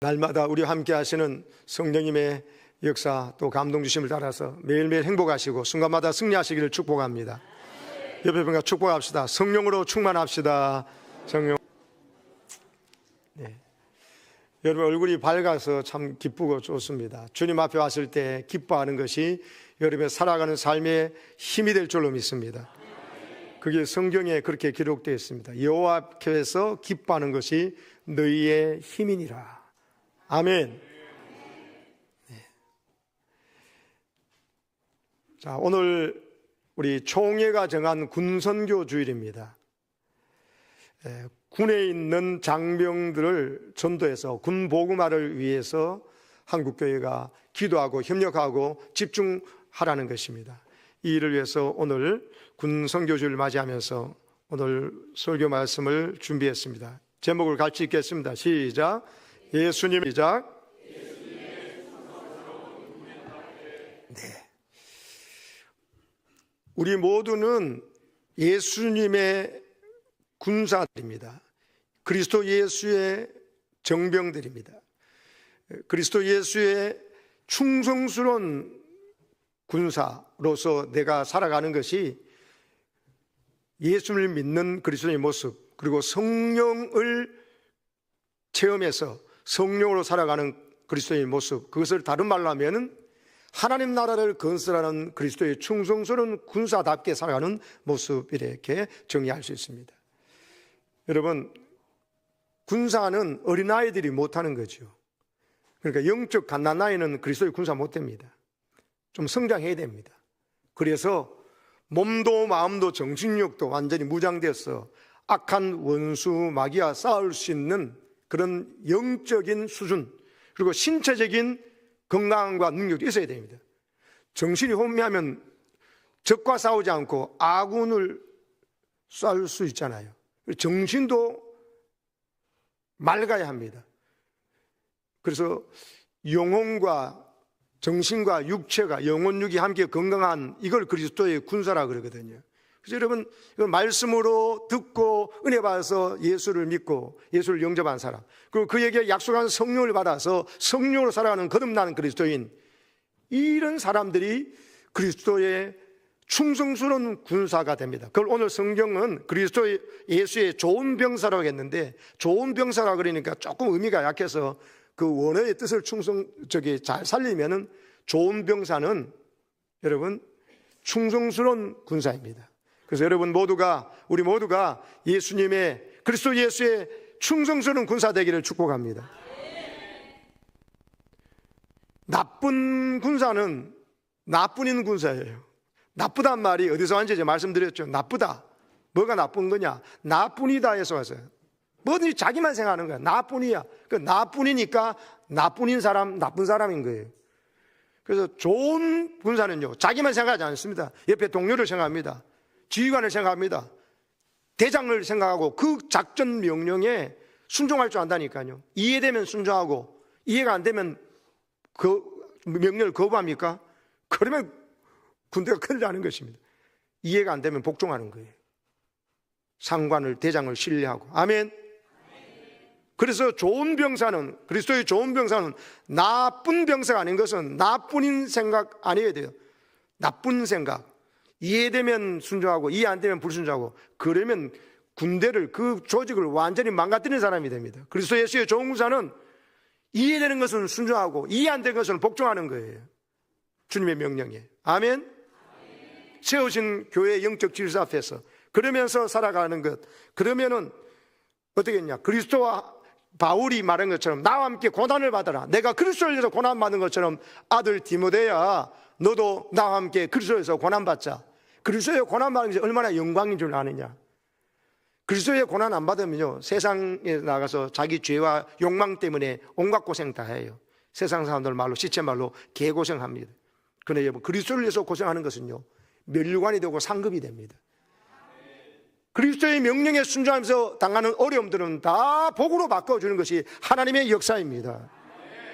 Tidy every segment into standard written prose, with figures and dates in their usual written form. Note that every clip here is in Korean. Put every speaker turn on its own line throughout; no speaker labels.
날마다 우리와 함께 하시는 성령님의 역사 또 감동 주심을 따라서 매일매일 행복하시고 순간마다 승리하시기를 축복합니다. 옆에 분과 축복합시다. 성령으로 충만합시다. 성령. 네. 여러분 얼굴이 밝아서 참 기쁘고 좋습니다. 주님 앞에 왔을 때 기뻐하는 것이 여러분의 살아가는 삶의 힘이 될 줄로 믿습니다. 그게 성경에 그렇게 기록되어 있습니다. 여호와 앞에서 기뻐하는 것이 너희의 힘이니라. 아멘. 네. 자, 오늘 우리 총회가 정한 군선교 주일입니다. 군에 있는 장병들을 전도해서 군 복음화를 위해서 한국교회가 기도하고 협력하고 집중하라는 것입니다. 이 일을 위해서 오늘 군선교주를 맞이하면서 오늘 설교 말씀을 준비했습니다. 제목을 같이 읽겠습니다. 시작. 예수님. 시작. 네. 우리 모두는 예수님의 군사들입니다. 그리스도 예수의 정병들입니다. 그리스도 예수의 충성스러운 군사로서 내가 살아가는 것이 예수를 믿는 그리스도의 모습, 그리고 성령을 체험해서 성령으로 살아가는 그리스도의 모습, 그것을 다른 말로 하면 하나님 나라를 건설하는 그리스도의 충성스러운 군사답게 살아가는 모습, 이렇게 정의할 수 있습니다. 여러분, 군사는 어린아이들이 못하는 거죠. 그러니까 영적 갓난아이는 그리스도의 군사 못됩니다. 좀 성장해야 됩니다. 그래서 몸도 마음도 정신력도 완전히 무장돼서 악한 원수 마귀와 싸울 수 있는 그런 영적인 수준, 그리고 신체적인 건강과 능력이 있어야 됩니다. 정신이 혼미하면 적과 싸우지 않고 아군을 쏴줄 수 있잖아요. 정신도 맑아야 합니다. 그래서 영혼과 정신과 육체가, 영혼육이 함께 건강한, 이걸 그리스도의 군사라 그러거든요. 그래서 여러분, 이건 말씀으로 듣고 은혜 받아서 예수를 믿고 예수를 영접한 사람, 그리고 그에게 약속한 성령을 받아서 성령으로 살아가는 거듭나는 그리스도인, 이런 사람들이 그리스도의 충성스러운 군사가 됩니다. 그걸 오늘 성경은 그리스도 예수의 좋은 병사라고 했는데, 좋은 병사라고 그러니까 조금 의미가 약해서 그 원어의 뜻을 잘 살리면은 좋은 병사는 여러분 충성스러운 군사입니다. 그래서 여러분 모두가, 우리 모두가 예수님의, 그리스도 예수의 충성스러운 군사 되기를 축복합니다. 나쁜 군사는 나뿐인 군사예요. 나쁘단 말이 어디서 왔는지 제가 말씀드렸죠. 나쁘다. 뭐가 나쁜 거냐? 나뿐이다에서 왔어요. 뭐든지 자기만 생각하는 거야. 나뿐이야. 그 나뿐이니까 나뿐인 사람, 나쁜 사람인 거예요. 그래서 좋은 군사는요, 자기만 생각하지 않습니다. 옆에 동료를 생각합니다. 지휘관을 생각합니다. 대장을 생각하고 그 작전 명령에 순종할 줄 안다니까요. 이해되면 순종하고, 이해가 안 되면 그 명령을 거부합니까? 그러면 군대가 큰일 나는 것입니다. 이해가 안 되면 복종하는 거예요. 상관을, 대장을 신뢰하고. 아멘. 그래서 좋은 병사는, 그리스도의 좋은 병사는 나쁜 병사가 아닌 것은 나뿐인 생각 아니어야 돼요. 나쁜 생각. 이해되면 순종하고 이해 안 되면 불순종하고, 그러면 군대를, 그 조직을 완전히 망가뜨리는 사람이 됩니다. 그리스도 예수의 좋은 군사는 이해되는 것은 순종하고 이해 안 되는 것은 복종하는 거예요. 주님의 명령에. 아멘. 세우신 교회의 영적 질서 앞에서 그러면서 살아가는 것. 그러면은 어떻게 했냐? 그리스도와 바울이 말한 것처럼 나와 함께 고난을 받아라. 내가 그리스도를 위해서 고난 받는 것처럼 아들 디모데야, 너도 나와 함께 그리스도에서 고난 받자. 그리스도의 고난 받는 것이 얼마나 영광인 줄 아느냐? 그리스도의 고난 안 받으면요, 세상에 나가서 자기 죄와 욕망 때문에 온갖 고생 다 해요. 세상 사람들 말로, 시체 말로 개고생합니다. 그런데 여러분, 그리스도를 위해서 고생하는 것은요, 멸류관이 되고 상급이 됩니다. 그리스도의 명령에 순종하면서 당하는 어려움들은 다 복으로 바꿔주는 것이 하나님의 역사입니다.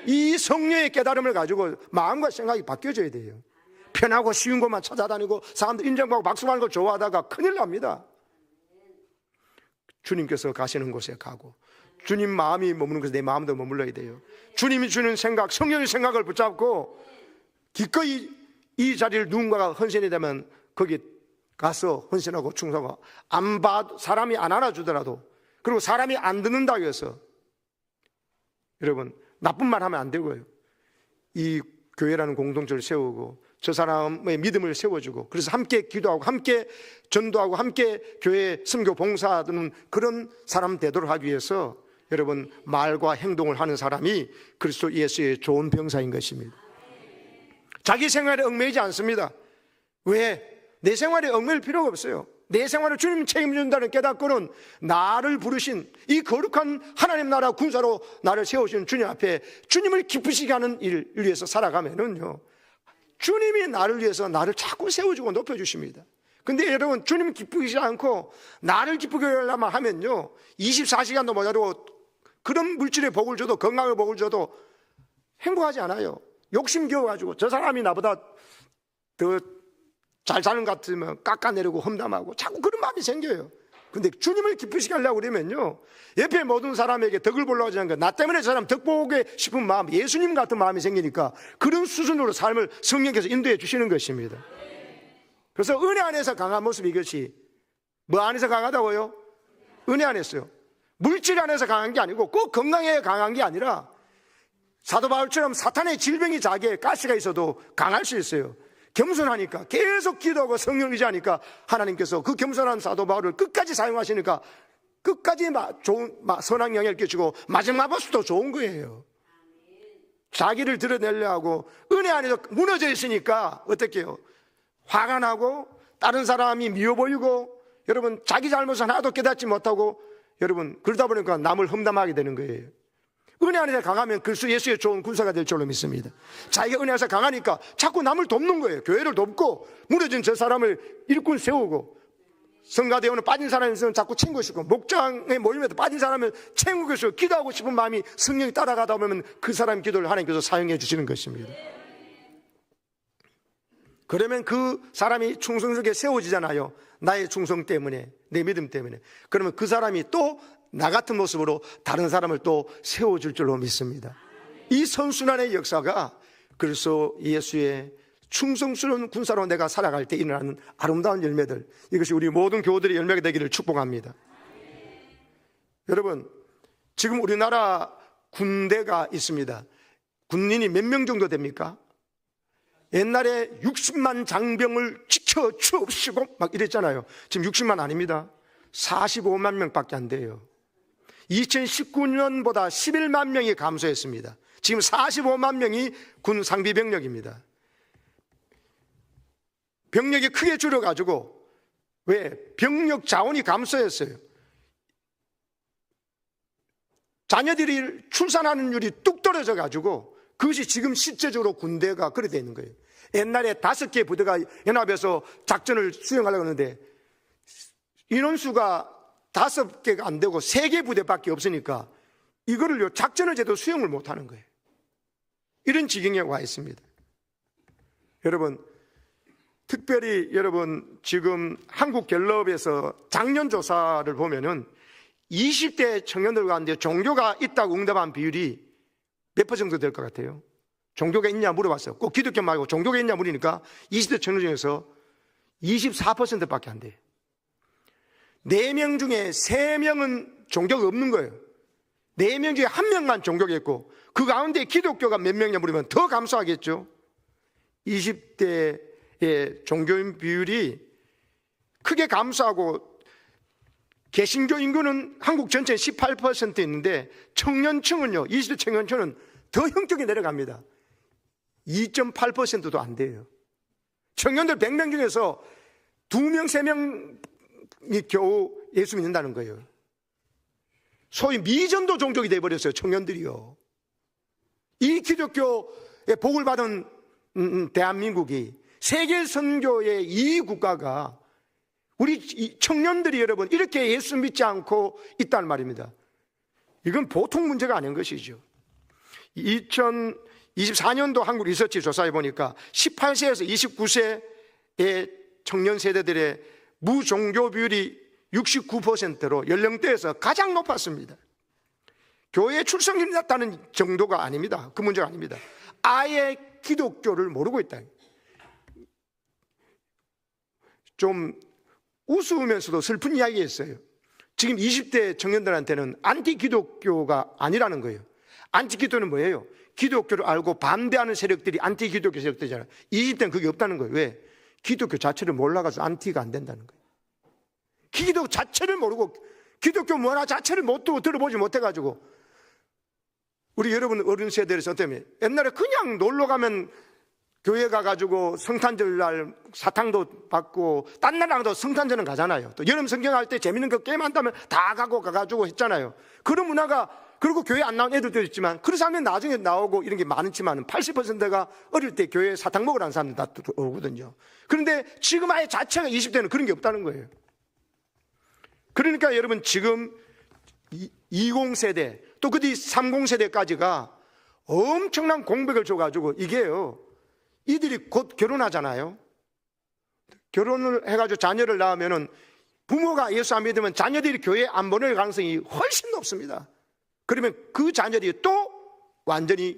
이 성령의 깨달음을 가지고 마음과 생각이 바뀌어져야 돼요. 편하고 쉬운 것만 찾아다니고 사람들 인정받고 박수받는 걸 좋아하다가 큰일 납니다. 주님께서 가시는 곳에 가고 주님 마음이 머무는 곳에 내 마음도 머물러야 돼요. 주님이 주는 생각, 성령의 생각을 붙잡고 기꺼이 이 자리를 누군가가 헌신이 되면 거기 가서 헌신하고 충성하고, 사람이 안 알아주더라도, 그리고 사람이 안 듣는다고 해서 여러분 나쁜 말 하면 안 되고요. 이 교회라는 공동체를 세우고 저 사람의 믿음을 세워주고, 그래서 함께 기도하고 함께 전도하고 함께 교회 선교 봉사하는 그런 사람 되도록 하기 위해서 여러분 말과 행동을 하는 사람이 그리스도 예수의 좋은 병사인 것입니다. 자기 생활에 얽매이지 않습니다. 왜? 내 생활에 얽매일 필요가 없어요. 내 생활을 주님 책임진다는 깨닫고는 나를 부르신 이 거룩한 하나님 나라 군사로 나를 세우신 주님 앞에 주님을 기쁘시게 하는 일을 위해서 살아가면은요, 주님이 나를 위해서 나를 자꾸 세워주고 높여주십니다. 근데 여러분, 주님 기쁘시지 않고 나를 기쁘게 하려면 하면요, 24시간도 모자라도 그런 물질의 복을 줘도, 건강의 복을 줘도 행복하지 않아요. 욕심 겨워가지고 저 사람이 나보다 더 잘 사는 것 같으면 깎아내리고 험담하고 자꾸 그런 마음이 생겨요. 근데 주님을 기쁘시게 하려고 그러면요, 옆에 모든 사람에게 덕을 보려고 하지 않는 거, 나 때문에 저 사람 덕 보고 싶은 마음, 예수님 같은 마음이 생기니까 그런 수준으로 삶을 성령께서 인도해 주시는 것입니다. 그래서 은혜 안에서 강한 모습, 이것이 뭐 안에서 강하다고요? 은혜 안에서요. 물질 안에서 강한 게 아니고 꼭 건강에 강한 게 아니라 사도 바울처럼 사탄의 질병이 자기의 가시가 있어도 강할 수 있어요. 겸손하니까, 계속 기도하고 성령을 의지하니까 하나님께서 그 겸손한 사도 바울을 끝까지 사용하시니까 끝까지 좋은 선한 영향을 끼치고 마지막 모습도 좋은 거예요. 자기를 드러내려 하고 은혜 안에서 무너져 있으니까 어떻게 해요? 화가 나고 다른 사람이 미워 보이고, 여러분 자기 잘못을 하나도 깨닫지 못하고, 여러분 그러다 보니까 남을 험담하게 되는 거예요. 은혜 안에서 강하면 그리스도 예수의 좋은 군사가 될 줄로 믿습니다. 자기가 은혜 안에서 강하니까 자꾸 남을 돕는 거예요. 교회를 돕고, 무너진 저 사람을 일꾼 세우고, 성가대원은 빠진 사람이 있으면 자꾸 챙기고 싶고, 목장의 모임에도 빠진 사람을 챙기고 싶고, 기도하고 싶은 마음이 성령이 따라가다 보면 그 사람 기도를 하나님께서 사용해 주시는 것입니다. 그러면 그 사람이 충성스럽게 세워지잖아요. 나의 충성 때문에, 내 믿음 때문에. 그러면 그 사람이 또 나 같은 모습으로 다른 사람을 또 세워줄 줄로 믿습니다. 이 선순환의 역사가 그래서 예수의 충성스러운 군사로 내가 살아갈 때 일어나는 아름다운 열매들, 이것이 우리 모든 교우들의 열매가 되기를 축복합니다. 여러분, 지금 우리나라 군대가 있습니다. 군인이 몇 명 정도 됩니까? 옛날에 60만 장병을 지켜 주옵시고 막 이랬잖아요. 지금 60만 아닙니다. 45만 명밖에 안 돼요. 2019년보다 11만 명이 감소했습니다. 지금 45만 명이 군 상비 병력입니다. 병력이 크게 줄어가지고, 왜? 병력 자원이 감소했어요. 자녀들이 출산하는 율이 뚝 떨어져가지고, 그것이 지금 실제적으로 군대가 그래 되어 있는 거예요. 옛날에 5개 부대가 연합해서 작전을 수행하려고 하는데 인원수가 5개가 안 되고 3개 부대밖에 없으니까 이거를 작전을 제대로 수행을 못 하는 거예요. 이런 지경에 와 있습니다. 여러분, 특별히 여러분 지금 한국갤럽에서 작년 조사를 보면은 20대 청년들 가운데 종교가 있다고 응답한 비율이 몇 % 정도 될 것 같아요? 종교가 있냐 물어봤어요. 꼭 기독교 말고 종교가 있냐 물으니까 20대 청년 중에서 24%밖에 안 돼요. 4명 중에 3명은 종교가 없는 거예요. 4명 중에 1명만 종교가 있고, 그 가운데 기독교가 몇 명이냐 물으면 더 감소하겠죠. 20대의 종교인 비율이 크게 감소하고, 개신교 인구는 한국 전체 18% 있는데 청년층은요, 20대 청년층은 더 형격이 내려갑니다. 2.8%도 안 돼요. 청년들 100명 중에서 2명, 3명이 겨우 예수 믿는다는 거예요. 소위 미전도 종족이 돼버렸어요, 청년들이요. 이 기독교의 복을 받은 대한민국이, 세계 선교의 이 국가가, 우리 청년들이 여러분 이렇게 예수 믿지 않고 있다는 말입니다. 이건 보통 문제가 아닌 것이죠. 2024년도 한국 리서치 조사해 보니까 18세에서 29세의 청년 세대들의 무종교 비율이 69%로 연령대에서 가장 높았습니다. 교회 출석률이 낮다는 정도가 아닙니다. 그 문제가 아닙니다. 아예 기독교를 모르고 있다. 좀 우스우면서도 슬픈 이야기였어요. 지금 20대 청년들한테는 안티 기독교가 아니라는 거예요. 안티 기독교는 뭐예요? 기독교를 알고 반대하는 세력들이 안티 기독교 세력들이잖아요. 20대는 그게 없다는 거예요. 왜? 기독교 자체를 몰라가지고 안티가 안 된다는 거예요. 기독교 자체를 모르고 기독교 문화 자체를 못 들어보지 못해가지고, 우리 여러분 어른 세대에서 어때면 옛날에 그냥 놀러 가면 교회 가가지고 성탄절날 사탕도 받고 딴 나라도 성탄절은 가잖아요. 또 여름 성경할 때 재밌는 거 게임 한다면 다 가가지고 했잖아요. 그런 문화가, 그리고 교회 안 나온 애들도 있지만 그런 사람이 나중에 나오고 이런 게 많지만 80%가 어릴 때 교회에 사탕 먹으라는 사람들 다 오거든요. 그런데 지금 아예 자체가 20대는 그런 게 없다는 거예요. 그러니까 여러분 지금 20세대 또 그 뒤 30세대까지가 엄청난 공백을 줘가지고, 이게요, 이들이 곧 결혼하잖아요. 결혼을 해가지고 자녀를 낳으면은 부모가 예수 안 믿으면 자녀들이 교회 안 보낼 가능성이 훨씬 높습니다. 그러면 그 자녀들이 또 완전히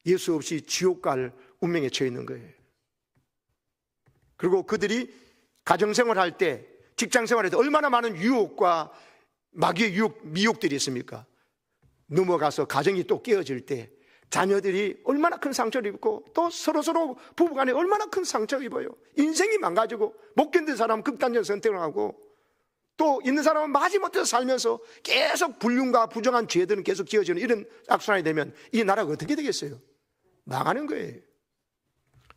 예수 없이 지옥 갈 운명에 처해 있는 거예요. 그리고 그들이 가정생활할 때, 직장생활할 때 얼마나 많은 유혹과 마귀의 미혹들이 있습니까? 넘어가서 가정이 또 깨어질 때 자녀들이 얼마나 큰 상처를 입고, 또 서로 부부간에 얼마나 큰 상처를 입어요. 인생이 망가지고, 못 견딘 사람은 극단적 선택을 하고, 또 있는 사람은 마지못해서 살면서 계속 불륜과 부정한 죄들은 계속 지어지는 이런 악순환이 되면 이 나라가 어떻게 되겠어요? 망하는 거예요.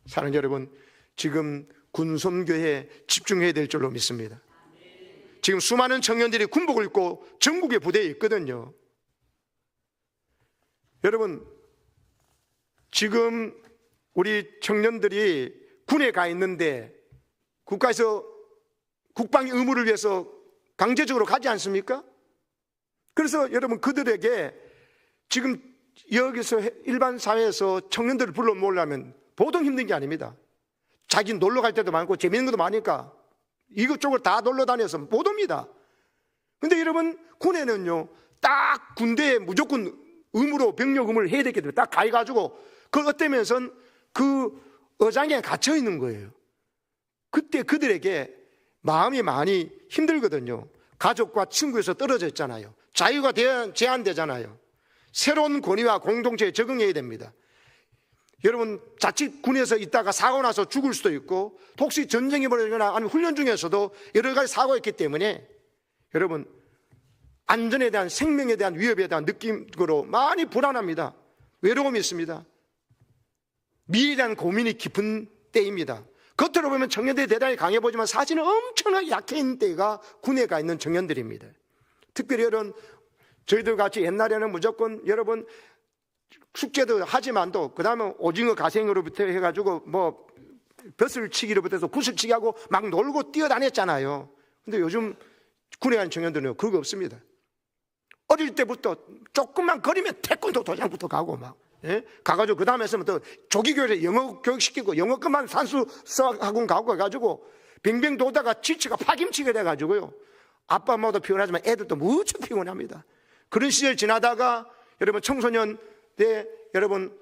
사랑하는 여러분, 지금 군선교회에 집중해야 될 줄로 믿습니다. 지금 수많은 청년들이 군복을 입고 전국의 부대에 있거든요. 여러분, 지금 우리 청년들이 군에 가 있는데 국가에서 국방의 의무를 위해서 강제적으로 가지 않습니까? 그래서 여러분, 그들에게 지금 여기서 일반 사회에서 청년들을 불러 모으려면 보통 힘든 게 아닙니다. 자기 놀러 갈 때도 많고 재밌는 것도 많으니까 이것저것 다 놀러 다녀서 못 옵니다. 근데 여러분, 군에는요, 딱 군대에 무조건 의무로 병력 의무를 해야 되기 때문에 딱 가해가지고 그걸 어때면선 그 어장에 갇혀 있는 거예요. 그때 그들에게 마음이 많이 힘들거든요. 가족과 친구에서 떨어져 있잖아요. 자유가 제한되잖아요. 새로운 권위와 공동체에 적응해야 됩니다. 여러분, 자칫 군에서 있다가 사고 나서 죽을 수도 있고, 혹시 전쟁이 벌어지거나 아니면 훈련 중에서도 여러 가지 사고가 있기 때문에 여러분, 안전에 대한, 생명에 대한 위협에 대한 느낌으로 많이 불안합니다. 외로움이 있습니다. 미래에 대한 고민이 깊은 때입니다. 겉으로 보면 청년들이 대단히 강해 보이지만 사실은 엄청나게 약해 있는 때가 군에 가 있는 청년들입니다. 특별히 여러분, 저희들 같이 옛날에는 무조건 여러분 숙제도 하지만도 그 다음에 오징어 가생으로부터 해가지고 뭐 벼슬 치기로부터 해서 구슬치기 하고 막 놀고 뛰어다녔잖아요. 근데 요즘 군에 간 청년들은 그거 없습니다. 어릴 때부터 조금만 거리면 태권도 도장부터 가고 막, 예? 가가지고 그 다음에 했으면 또 조기교회에 영어 교육시키고 영어급만 산수 수학학원 가고 해가지고 빙빙 돌다가 지치가 파김치게 돼가지고요, 아빠 엄마도 피곤하지만 애들도 무척 피곤합니다. 그런 시절 지나다가 여러분 청소년 때 여러분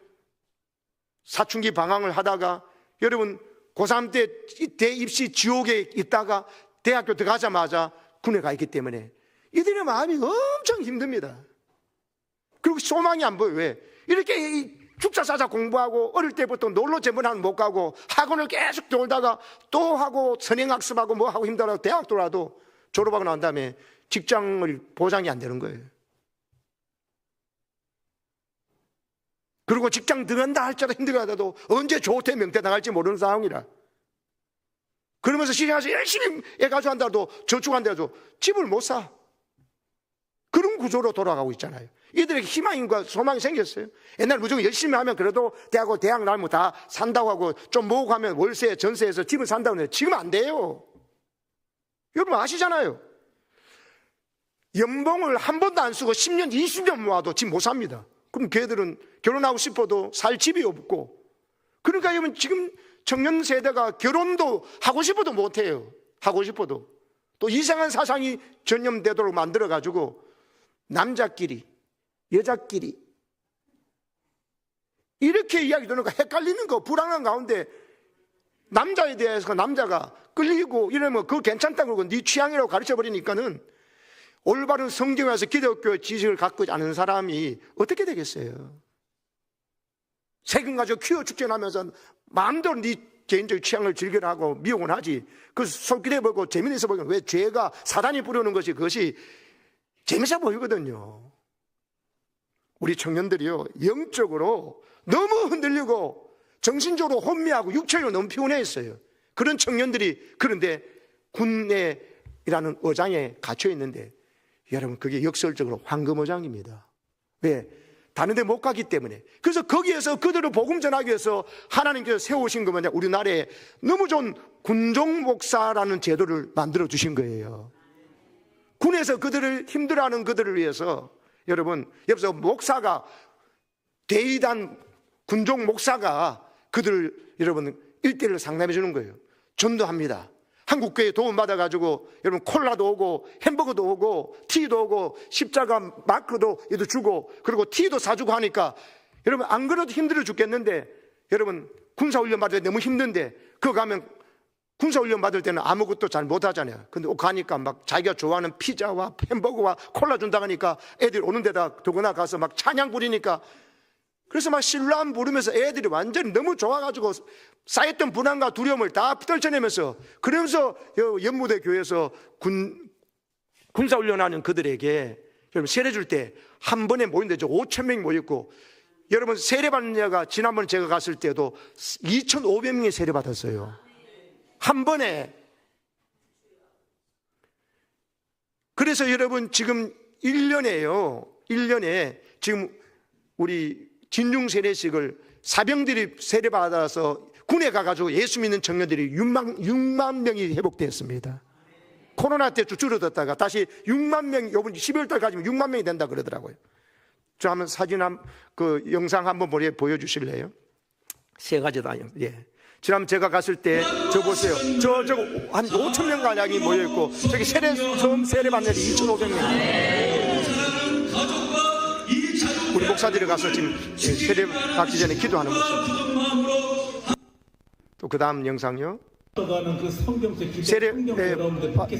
사춘기 방황을 하다가 여러분 고3 때 대입시 지옥에 있다가 대학교 들어가자마자 군에 가 있기 때문에 이들의 마음이 엄청 힘듭니다. 그리고 소망이 안 보여요. 왜? 이렇게 죽자사자 공부하고 어릴 때부터 놀러 제문하면 못 가고 학원을 계속 돌다가 또 하고 선행학습하고 뭐 하고 힘들어서 대학 돌아도 졸업하고 난 다음에 직장을 보장이 안 되는 거예요. 그리고 직장 들어간다 할지라도 힘들어하다도 언제 조퇴 명퇴 당할지 모르는 상황이라, 그러면서 시장에서 열심히 애가지고 한다도 저축한다도 집을 못 사. 그런 구조로 돌아가고 있잖아요. 이들에게 희망과 소망이 생겼어요. 옛날 무조건 열심히 하면 그래도 대학 나면 다 산다고 하고 좀 모으고 하면 월세 전세에서 집을 산다고 해요. 지금 안 돼요. 여러분 아시잖아요. 연봉을 한 번도 안 쓰고 10년 20년 모아도 집 못 삽니다. 그럼 걔들은 결혼하고 싶어도 살 집이 없고, 그러니까 여러분 지금 청년 세대가 결혼도 하고 싶어도 못해요. 하고 싶어도 또 이상한 사상이 전염되도록 만들어가지고 남자끼리 여자끼리. 이렇게 이야기 들으니까 헷갈리는 거, 불안한 가운데 남자에 대해서 남자가 끌리고 이러면 그거 괜찮다 그러고 네 취향이라고 가르쳐버리니까는 올바른 성경에서 기독교 지식을 갖고 않은 사람이 어떻게 되겠어요? 세금 가지고 키워 축제하면서 마음대로 네 개인적 취향을 즐기려 하고 미혹은 하지. 그 솔깃해 보고 재미있어 보이면 왜 죄가 사단이 부르는 것이 그것이 재미있어 보이거든요. 우리 청년들이요, 영적으로 너무 흔들리고 정신적으로 혼미하고 육체적으로 너무 피곤해 있어요. 그런 청년들이, 그런데 군대라는 어장에 갇혀 있는데 여러분, 그게 역설적으로 황금어장입니다. 왜? 다른 데 못 가기 때문에. 그래서 거기에서 그들을 복음 전하기 위해서 하나님께서 세우신 거면 우리나라에 너무 좋은 군종 목사라는 제도를 만들어 주신 거예요. 군에서 그들을 힘들어하는 그들을 위해서, 여러분, 옆에서 목사가, 대의단 군종 목사가 그들을 여러분 1:1로 상담해 주는 거예요. 전도합니다. 한국교회 도움 받아가지고 여러분 콜라도 오고 햄버거도 오고 티도 오고 십자가 마크도 얘도 주고 그리고 티도 사주고 하니까 여러분 안 그래도 힘들어 죽겠는데, 여러분 군사훈련 받을 때 너무 힘든데 그거 가면 군사훈련 받을 때는 아무것도 잘 못하잖아요. 근데 가니까 막 자기가 좋아하는 피자와 햄버거와 콜라 준다 하니까 애들 오는 데다 도거나 가서 막 찬양 부리니까, 그래서 막 신랑 부르면서 애들이 완전히 너무 좋아가지고 쌓였던 불안과 두려움을 다 떨쳐내면서, 그러면서 연무대 교회에서 군사훈련하는 그들에게 여러분 세례 줄 때 한 번에 모인데 5,000명이 모였고, 여러분 세례 받는 자가 지난번 제가 갔을 때도 2,500명이 세례 받았어요. 한 번에. 그래서 여러분 지금 1년에 지금 우리 진중 세례식을 사병들이 세례받아서 군에 가가지고 예수 믿는 청년들이 6만 명이 회복되었습니다. 코로나 때 쭉 줄어들었다가 다시 6만 명, 이번 12월 달까지면 6만 명이 된다 그러더라고요. 저 한번 사진 그 영상 한번 보여주실래요? 세 가지 다. 예. 지난번 제가 갔을 때 저 보세요. 한 5천 명 가량이 모여있고, 저기 처음 세례 받는 애들이 2,500명. 우리 목사들이 가서 지금 세례 받기 전에 기도하는 모습. 또 그 다음 영상요. 세례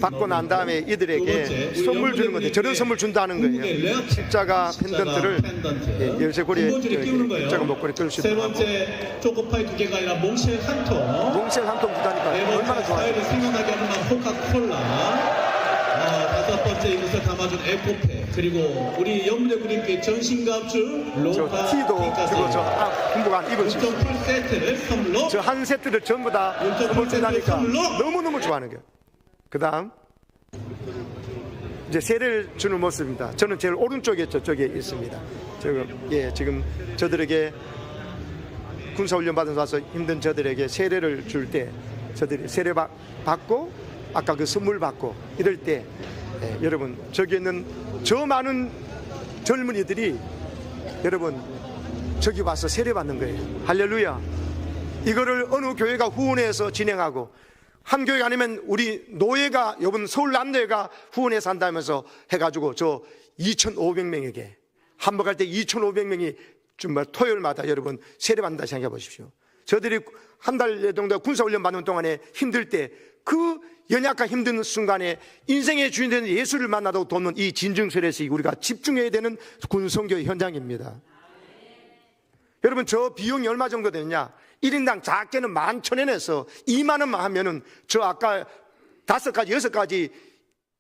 받고 난 다음에 이들에게 선물 주는 건데, 저런 선물 준다는 거예요. 십자가 펜던트를 열쇠고리에 십자가 목걸이 뜰 수 있도록 하고,
세 번째 초코파이 2개가 아니라 몽쉘 한 통.
몽쉘 한 통 주다니까 얼마나 좋아요.
생각나게 하는 코카콜라. 다섯 번째 이것을 담아준 에코페, 그리고 우리 영대군님께 전신갑주 로카
티도 그리고 군복안 입으시고
풀 세트를 선물로,
저 한 세트를 전부 다 선물 준다니까 너무너무 좋아하는 거예요. 그 다음 이제 세례를 주는 모습입니다. 저는 제일 오른쪽에 저쪽에 있습니다. 지금 저들에게 군사훈련 받아서 와서 힘든 저들에게 세례를 줄 때, 저들이 세례 받고 아까 그 선물 받고 이럴 때, 여러분 저기 있는 저 많은 젊은이들이 여러분 저기 와서 세례 받는 거예요. 할렐루야. 이거를 어느 교회가 후원해서 진행하고, 한 교회가 아니면 우리 노예가, 이번 서울 남노예가 후원해서 한다면서 해가지고 저 2,500명에게 한 번 갈 때 2,500명이 정말 토요일마다 여러분 세례 받는다 생각해 보십시오. 저들이 한 달 정도 군사훈련 받는 동안에 힘들 때, 그 연약한 힘든 순간에 인생의 주인 되는 예수를 만나도 돕는 이 진중세례식, 우리가 집중해야 되는 군성교의 현장입니다. 여러분 저 비용이 얼마 정도 되느냐? 1인당 작게는 11,000원에서 2만 원만 하면은 저 아까 5가지 6가지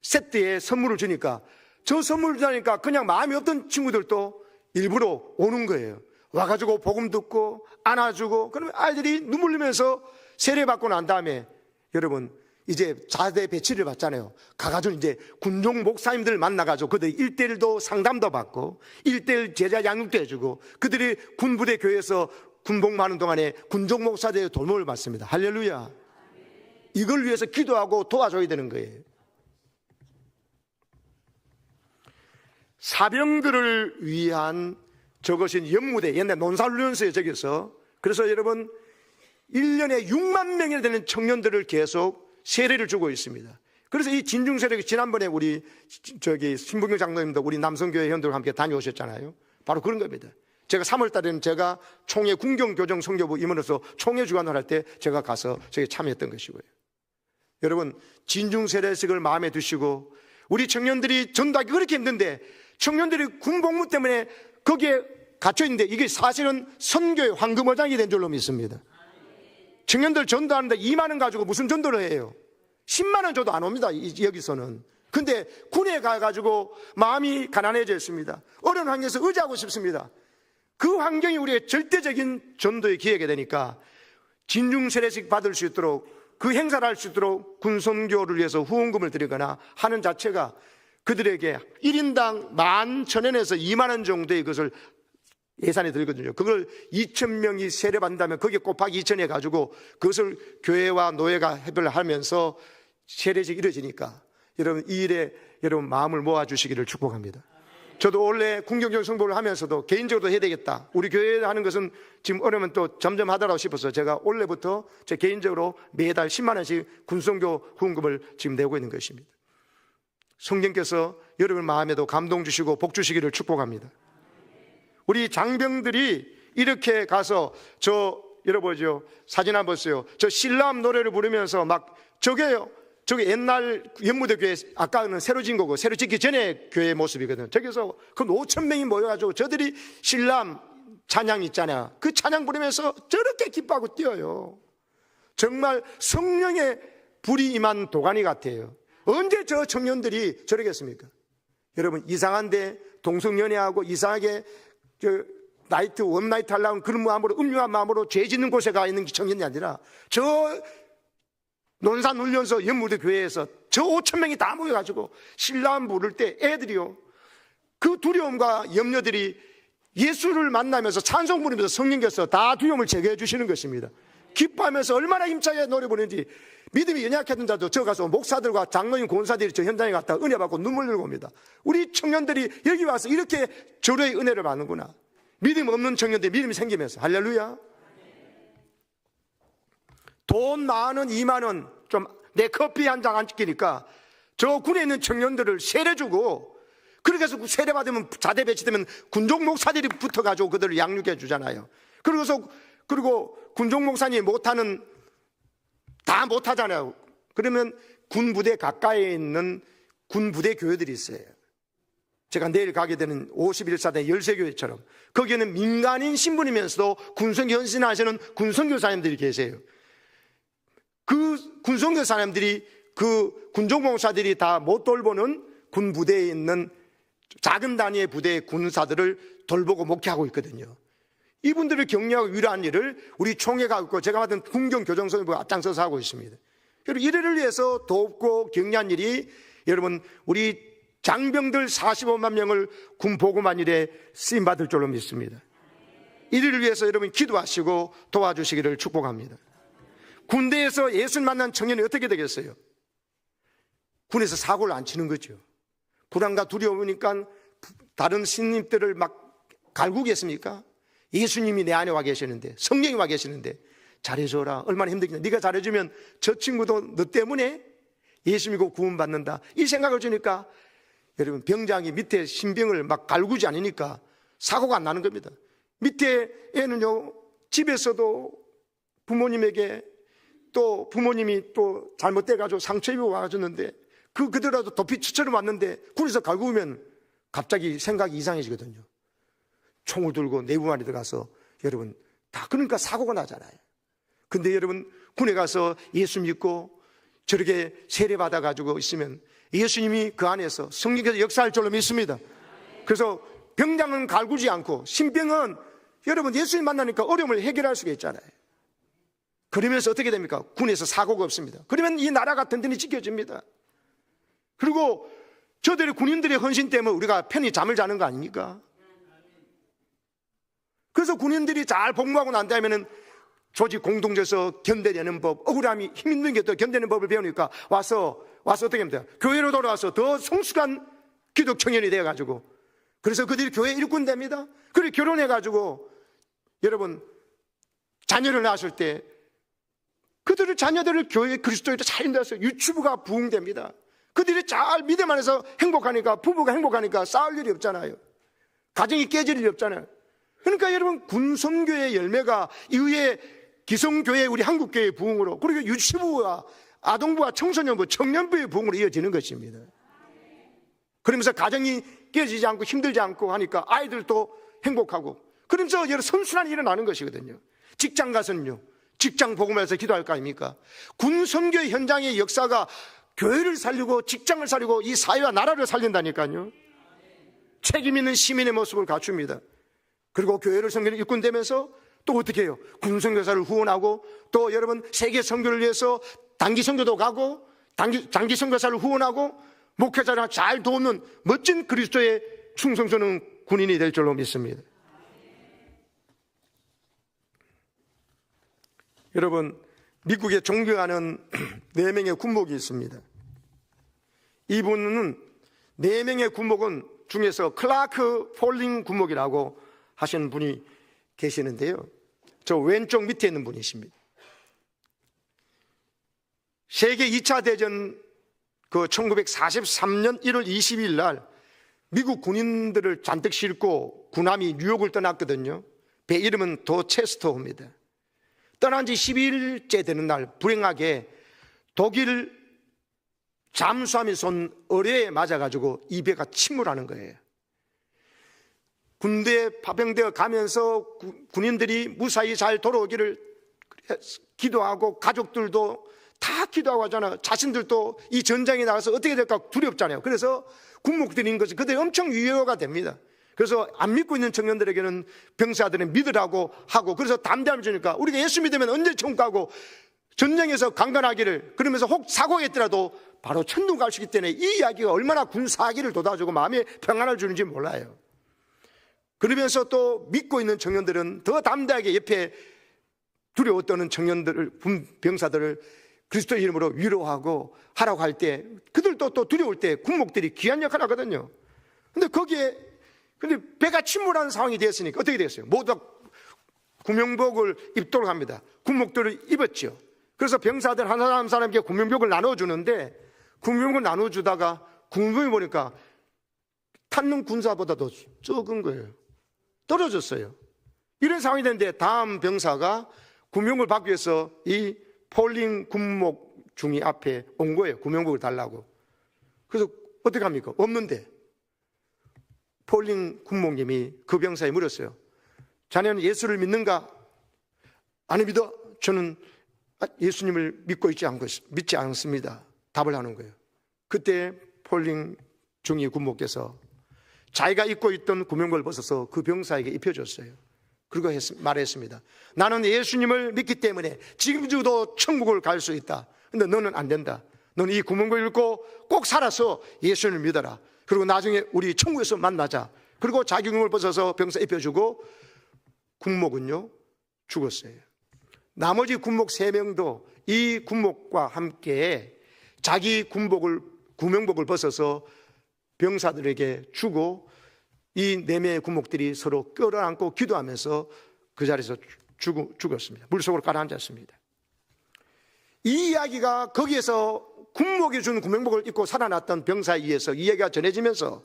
세트에 선물을 주니까, 저 선물 주니까 그냥 마음이 없던 친구들도 일부러 오는 거예요. 와가지고 복음 듣고 안아주고, 그러면 아이들이 눈물 흘리면서 세례 받고 난 다음에 여러분 이제 자대 배치를 받잖아요. 가가지고 이제 군종 목사님들 만나가지고 그들이 1:1도 상담도 받고 1:1 제자 양육도 해주고, 그들이 군부대 교회에서 군복 많은 동안에 군종 목사들의 돌봄을 받습니다. 할렐루야. 이걸 위해서 기도하고 도와줘야 되는 거예요. 사병들을 위한 저것이 연무대, 옛날 논사훈련소에 저기서. 그래서 여러분 1년에 6만 명이 되는 청년들을 계속 세례를 주고 있습니다. 그래서 이 진중 세력이 지난번에 우리 신부경 장로님도 우리 남성교회 회원들과 함께 다녀오셨잖아요. 바로 그런 겁니다. 제가 3월 달에는 제가 총회 군경교정 선교부 임원으로서 총회 주관을 할 때 제가 가서 저기 참여했던 것이고요. 여러분, 진중 세력을 마음에 두시고 우리 청년들이 전도하기 그렇게 힘든데 청년들이 군 복무 때문에 거기에 갇혀 있는데 이게 사실은 선교의 황금어장이 된 줄로 믿습니다. 청년들 전도하는데 2만 원 가지고 무슨 전도를 해요? 10만 원 줘도 안 옵니다. 여기서는. 근데 군에 가가지고 마음이 가난해져 있습니다. 어려운 환경에서 의지하고 싶습니다. 그 환경이 우리의 절대적인 전도의 기회가 되니까 진중 세례식 받을 수 있도록 그 행사를 할 수 있도록 군선교를 위해서 후원금을 드리거나 하는 자체가 그들에게 1인당 11,000원에서 2만 원 정도의 것을 예산이 들거든요. 그걸 2,000명이 세례받는다면 거기에 곱하기 2,000 해가지고 그것을 교회와 노예가 협의를 하면서 세례식이 이루어지니까 여러분 이 일에 여러분 마음을 모아주시기를 축복합니다. 저도 원래 군경교정 성보를 하면서도 개인적으로 해야 되겠다. 우리 교회에 하는 것은 지금 어려우면 또 점점 하더라고 싶어서 제가 원래부터 제 개인적으로 매달 10만 원씩 군선교 후원금을 지금 내고 있는 것입니다. 성령께서 여러분 마음에도 감동 주시고 복 주시기를 축복합니다. 우리 장병들이 이렇게 가서 여러분 사진 한번 보세요. 저 신람 노래를 부르면서 막 저게 옛날 영무대 교회 아까는 새로 진 거고 새로 짓기 전에 교회 모습이거든. 저기서 그 5,000명이 모여가지고 저들이 신람 찬양 있잖아요. 그 찬양 부르면서 저렇게 기뻐하고 뛰어요. 정말 성령의 불이 임한 도가니 같아요. 언제 저 청년들이 저러겠습니까? 여러분 이상한데 동성연애하고 이상하게 원나이트 하려고 그런 마음으로 음흉한 마음으로 죄 짓는 곳에 가 있는 청년이 아니라 저 논산 훈련소 연무대 교회에서 저 5,000명이 다 모여가지고 신랑 부를 때 애들이요 그 두려움과 염려들이 예수를 만나면서 찬송 부르면서 성령께서 다 두려움을 제거해 주시는 것입니다. 기뻐하면서 얼마나 힘차게 노래 부르는지 믿음이 연약했던 자도 저 가서 목사들과 장로님 권사들이 저 현장에 갔다 은혜 받고 눈물 흘리고 옵니다. 우리 청년들이 여기 와서 이렇게 절호의 은혜를 받는구나. 믿음 없는 청년들이 믿음이 생기면서 할렐루야. 돈 많은 2만 원 좀 내 커피 한 잔 안 지키니까 저 군에 있는 청년들을 세례 주고 그렇게 해서 세례 받으면 자대 배치되면 군종 목사들이 붙어가지고 그들을 양육해 주잖아요. 그리고 군종 목사님 다 못하잖아요. 그러면 군 부대 가까이에 있는 군 부대 교회들이 있어요. 제가 내일 가게 되는 51사대 열세교회처럼 거기에는 민간인 신분이면서도 군선교 헌신하시는 군선교사님들이 계세요. 그 군선교사님들이 그 군종봉사들이 다 못 돌보는 군 부대에 있는 작은 단위의 부대의 군사들을 돌보고 목회하고 있거든요. 이분들을 격려하고 위로한 일을 우리 총회가 있고 제가 맡은 군경교정선교부가 앞장서서 하고 있습니다. 그리고 이를 위해서 돕고 격려한 일이 여러분 우리 장병들 45만 명을 군 보고만 일에 쓰임받을 줄로 믿습니다. 이를 위해서 여러분 기도하시고 도와주시기를 축복합니다. 군대에서 예수를 만난 청년이 어떻게 되겠어요? 군에서 사고를 안 치는 거죠. 불안과 두려우니까 다른 신님들을 막 갈구겠습니까? 예수님이 내 안에 와 계시는데 성령이 와 계시는데 잘해줘라. 얼마나 힘들겠냐. 네가 잘해주면 저 친구도 너 때문에 예수 믿고 구원받는다. 이 생각을 주니까 여러분 병장이 밑에 신병을 막 갈구지 않으니까 사고가 안 나는 겁니다. 밑에 애는요 집에서도 부모님에게 또 부모님이 또 잘못돼가지고 상처 입어 와주는데 그들라도 도피처럼 왔는데 군에서 갈구면 갑자기 생각이 이상해지거든요. 총을 들고 내부 안에 들어가서 여러분 다 그러니까 사고가 나잖아요. 근데 여러분 군에 가서 예수 믿고 저렇게 세례받아가지고 있으면 예수님이 그 안에서 성령께서 역사할 줄로 믿습니다. 그래서 병장은 갈구지 않고 신병은 여러분 예수님 만나니까 어려움을 해결할 수가 있잖아요. 그러면서 어떻게 됩니까? 군에서 사고가 없습니다. 그러면 이 나라가 든든히 지켜집니다. 그리고 저들의 군인들의 헌신 때문에 우리가 편히 잠을 자는 거 아닙니까? 그래서 군인들이 잘 복무하고 난 다음에는 조직 공동체에서 견뎌내는 법, 억울함이 힘 있는 게 또 견뎌내는 법을 배우니까 와서 어떻게 합니까? 교회로 돌아와서 더 성숙한 기독 청년이 되어가지고 그래서 그들이 교회 일꾼 됩니다. 그리고 결혼해가지고 여러분 자녀를 낳았을 때 그들의 자녀들을 교회 그리스도인으로 잘 인도해서 유튜브가 부흥됩니다. 그들이 잘 믿음 안에서 행복하니까, 부부가 행복하니까 싸울 일이 없잖아요. 가정이 깨질 일이 없잖아요. 그러니까 여러분, 군성교의 열매가 이후에 기성교회, 우리 한국교회의 부흥으로, 그리고 유치부와 아동부와 청소년부, 청년부의 부흥으로 이어지는 것입니다. 그러면서 가정이 깨지지 않고 힘들지 않고 하니까 아이들도 행복하고, 그러면서 여러 선순환이 일어나는 것이거든요. 직장 가서는요, 직장 복음에서 기도할 거 아닙니까? 군선교 현장의 역사가 교회를 살리고 직장을 살리고 이 사회와 나라를 살린다니까요. 책임 있는 시민의 모습을 갖춥니다. 그리고 교회를 섬기는 일꾼 되면서 또 어떻게 해요? 군선교사를 후원하고, 또 여러분 세계 선교를 위해서 단기 선교도 가고, 장기 선교사를 후원하고, 목회자를 잘 도우는 멋진 그리스도의 충성스러운 군인이 될 줄로 믿습니다. 여러분, 미국에 존경하는 4명의 군목이 있습니다. 이분은 4명의 군목은 중에서 클라크 폴링 군목이라고 하시는 분이 계시는데요. 저 왼쪽 밑에 있는 분이십니다. 세계 2차 대전 그 1943년 1월 20일 날 미국 군인들을 잔뜩 싣고 군함이 뉴욕을 떠났거든요. 배 이름은 도체스터호입니다. 떠난 지 12일째 되는 날 불행하게 독일 잠수함이 쏜 어뢰에 맞아가지고 이 배가 침몰하는 거예요. 군대에 파병되어 가면서 군인들이 무사히 잘 돌아오기를 기도하고, 가족들도 다 기도하고 하잖아요. 자신들도 이 전장에 나가서 어떻게 될까 두렵잖아요. 그래서 군목들인 것이 그들이 엄청 위로가 됩니다. 그래서 안 믿고 있는 청년들에게는 병사들은 믿으라고 하고, 그래서 담대함을 주니까 우리가 예수 믿으면 언제 천국 가고 전쟁에서 강건하기를, 그러면서 혹 사고가 있더라도 바로 천국 갈 수 있기 때문에 이 이야기가 얼마나 군사기를 돋아주고 마음에 평안을 주는지 몰라요. 그러면서 또 믿고 있는 청년들은 더 담대하게 옆에 두려웠던 청년들을, 병사들을 그리스도 이름으로 위로하고 하라고 할 때, 그들도 또 두려울 때 군목들이 귀한 역할을 하거든요. 근데 배가 침몰하는 상황이 되었으니까 어떻게 되었어요? 모두 구명복을 입도록 합니다. 군목들을 입었죠. 그래서 병사들 한 사람에게 구명복을 나눠주는데, 구명복을 나눠주다가 구명복을 보니까 탔는 군사보다도 적은 거예요. 떨어졌어요. 이런 상황이 됐는데 다음 병사가 구명복을 받기 위해서 이 폴링 군목 중위 앞에 온 거예요. 구명복을 달라고. 그래서 어떻게 합니까? 없는데 폴링 군목님이 그 병사에 물었어요. 자네는 예수를 믿는가? 아니, 믿어. 저는 예수님을 믿지 않습니다. 답을 하는 거예요. 그때 폴링 중위 군목께서 자기가 입고 있던 구명복을 벗어서 그 병사에게 입혀줬어요. 그리고 말했습니다. 나는 예수님을 믿기 때문에 지금도 천국을 갈 수 있다. 근데 너는 안 된다. 너는 이 구명복을 입고 꼭 살아서 예수님을 믿어라. 그리고 나중에 우리 천국에서 만나자. 그리고 자기 구명복을 벗어서 병사 입혀주고, 군목은요 죽었어요. 나머지 군목 3명도 이 군목과 함께 자기 구명복을 벗어서 병사들에게 주고, 이 4명의 군목들이 서로 끌어안고 기도하면서 그 자리에서 죽었습니다. 물속으로 가라앉았습니다. 이 이야기가 거기에서 군목이 준 구명복을 입고 살아났던 병사에 의해서 이 얘기가 전해지면서